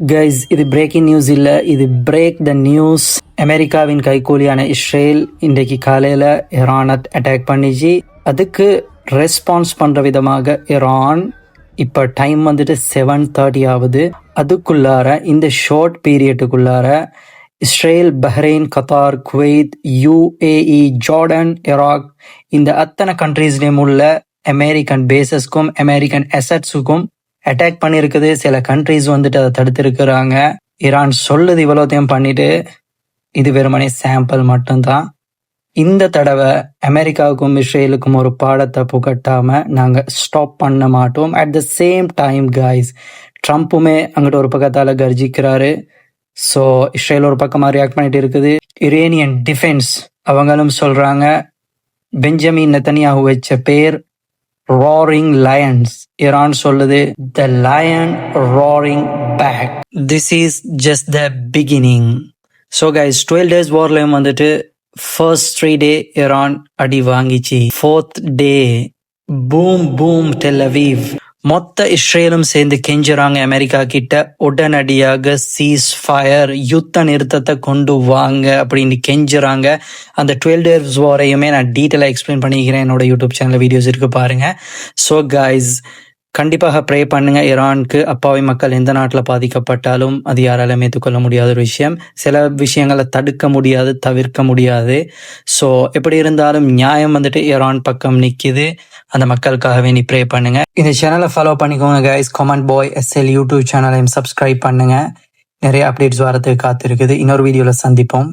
Guys, இது breaking news இல்லை, இது பிரேக் த நியூஸ். அமெரிக்காவின் கைக்கூலியான இஸ்ரேல் இன்றைக்கு காலையில் ஈரானை அட்டாக் பண்ணிச்சு. அதுக்கு ரெஸ்பான்ஸ் பண்ணுற விதமாக ஈரான் இப்போ டைம் வந்துட்டு 7:30 ஆகுது. அதுக்குள்ளார இந்த ஷார்ட் பீரியட்டுக்குள்ளார Israel, Bahrain, Qatar, Kuwait, UAE, Jordan, Iraq இந்த அத்தனை கண்ட்ரீஸ்லேயும் உள்ள அமெரிக்கன் பேசஸ்க்கும் அமெரிக்கன் அசட்ஸுக்கும் அட்டாக் பண்ணியிருக்குது. சில கண்ட்ரீஸ் வந்துட்டு அதை தடுத்திருக்கிறாங்க. ஈரான் சொல்லுது இவ்வளோத்தையும் பண்ணிட்டு இது வெறுமனே சாம்பிள் மட்டும்தான். இந்த தடவை அமெரிக்காவுக்கும் இஸ்ரேலுக்கும் ஒரு பாடத்தை புகட்டாம நாங்கள் ஸ்டாப் பண்ண மாட்டோம். At the same time guys, ட்ரம்ப்புமே அங்கிட்ட ஒரு பக்கத்தால் கர்ஜிக்கிறாரு. ஸோ இஸ்ரேல் ஒரு பக்கமாக ரியாக்ட் பண்ணிட்டு இருக்குது. இரானியன் டிஃபென்ஸ் அவங்களும் சொல்றாங்க, பெஞ்சமின் நெத்தனியாஹு வச்ச பேர் ராரிங் லயன்ஸ். ஈரான் சொல்லுது the lion roaring back. This is just the beginning. So guys, 12 days வார்லையும் வந்துட்டு ஃபர்ஸ்ட் 3 day ஈரான் அடி வாங்கிச்சு. 4th day boom boom Tel Aviv. மொத்த இஸ்ரேலும் சேர்ந்து கெஞ்சுறாங்க அமெரிக்கா கிட்ட, உடனடியாக சீஸ் ஃபயர், யுத்த நிறுத்தத்தை கொண்டு வாங்க அப்படின்னு கெஞ்சுறாங்க. அந்த 12 days வாரையுமே நான் டீட்டெயிலாக எக்ஸ்பிளைன் பண்ணிக்கிறேன். என்னோட யூடியூப் சேனல் வீடியோஸ் இருக்கு பாருங்க. ஸோ கைஸ், கண்டிப்பாக ப்ரே பண்ணுங்க ஈரானுக்கு. அப்பாவி மக்கள் எந்த நாட்டில் பாதிக்கப்பட்டாலும் அது யாராலும் ஏற்றுக்கொள்ள முடியாத ஒரு விஷயம். சில விஷயங்களை தடுக்க முடியாது, தவிர்க்க முடியாது. ஸோ எப்படி இருந்தாலும் நியாயம் வந்துட்டு ஈரான் பக்கம் நிற்கிது. அந்த மக்களுக்காகவே நீ ப்ரே பண்ணுங்க. இந்த சேனலை ஃபாலோ பண்ணிக்கோங்க கைஸ். கமெண்ட் பாய் SL யூடியூப் சேனலையும் சப்ஸ்கிரைப் பண்ணுங்க. நிறைய அப்டேட்ஸ் வரதுக்கு காத்திருக்குது. இன்னொரு வீடியோவில் சந்திப்போம்.